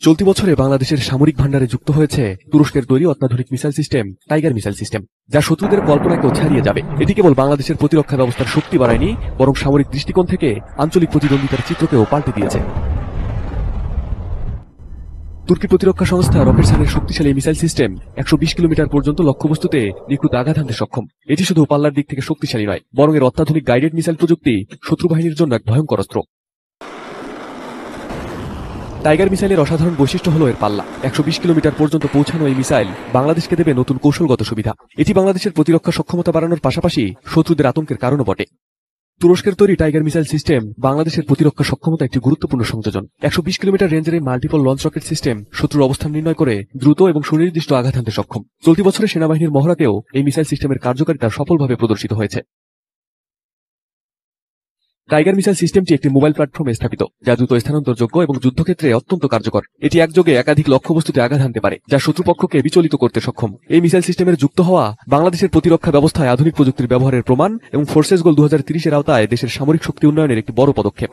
চলতি বছরে বাংলাদেশের সামরিক ভান্ডারে যুক্ত হয়েছে তুরস্কের তৈরি অত্যাধুনিক missile system tiger missile system, যা শত্রুদের কল্পনাকেও ছাড়িয়ে যাবে। এটি কেবল বাংলাদেশের প্রতিরক্ষা ব্যবস্থার শক্তি বাড়ায়নি, বরং সামরিক দৃষ্টিকোণ থেকে আঞ্চলিক প্রতিদ্বন্দ্বিতার চিত্রকেও পাল্টে দিয়েছে। তুর্কি প্রতিরক্ষা সংস্থা রকেটসানের শক্তিশালী মিসাইল সিস্টেম 120 কিলোমিটার পর্যন্ত লক্ষ্যবস্তুতে নিখুঁত আঘাত হানতে সক্ষম। এটি শুধু পাল্লার দিক থেকে শক্তিশালী নয়, বরং এর অত্যাধুনিক গাইডেড মিসাইল প্রযুক্তি শত্রু বাহিনীর জন্য এক ভয়ঙ্কর অস্ত্র। টাইগার মিসাইলের অসাধারণ বৈশিষ্ট্য হল এর পাল্লা। 120 কিলোমিটার পর্যন্ত পৌঁছানো এই মিসাইল বাংলাদেশকে দেবে নতুন কৌশলগত সুবিধা। এটি বাংলাদেশের প্রতিরক্ষা সক্ষমতা বাড়ানোর পাশাপাশি শত্রুদের আতঙ্কের কারণও বটে। তুরস্কের তৈরি টাইগার মিসাইল সিস্টেম বাংলাদেশের প্রতিরক্ষা সক্ষমতা একটি গুরুত্বপূর্ণ সংযোজন। 120 কিলোমিটার রেঞ্জের এই মাল্টিপল লঞ্চ রকেট সিস্টেম শত্রুর অবস্থান নির্ণয় করে দ্রুত এবং সুনির্দিষ্ট আঘাত হানতে সক্ষম। চলতি বছরে সেনাবাহিনীর মহড়াতেও এই মিসাইল সিস্টেমের কার্যকারিতা সফলভাবে প্রদর্শিত হয়েছে। টাইগার মিসাইল সিস্টেমটি একটি মোবাইল প্ল্যাটফর্মে স্থাপিত, যা দ্রুত স্থানান্তরযোগ্য এবং যুদ্ধক্ষেত্রে অত্যন্ত কার্যকর। এটি একযোগে একাধিক লক্ষ্যবস্তুতে আঘাত হানতে পারে, যা শত্রুপক্ষকে বিচলিত করতে সক্ষম। এই মিসাইল সিস্টেমের যুক্ত হওয়া বাংলাদেশের প্রতিরক্ষা ব্যবস্থায় আধুনিক প্রযুক্তির ব্যবহারের প্রমাণ এবং ফোর্সেস গোল 2030-এর আওতায় দেশের সামরিক শক্তি উন্নয়নের একটি বড় পদক্ষেপ।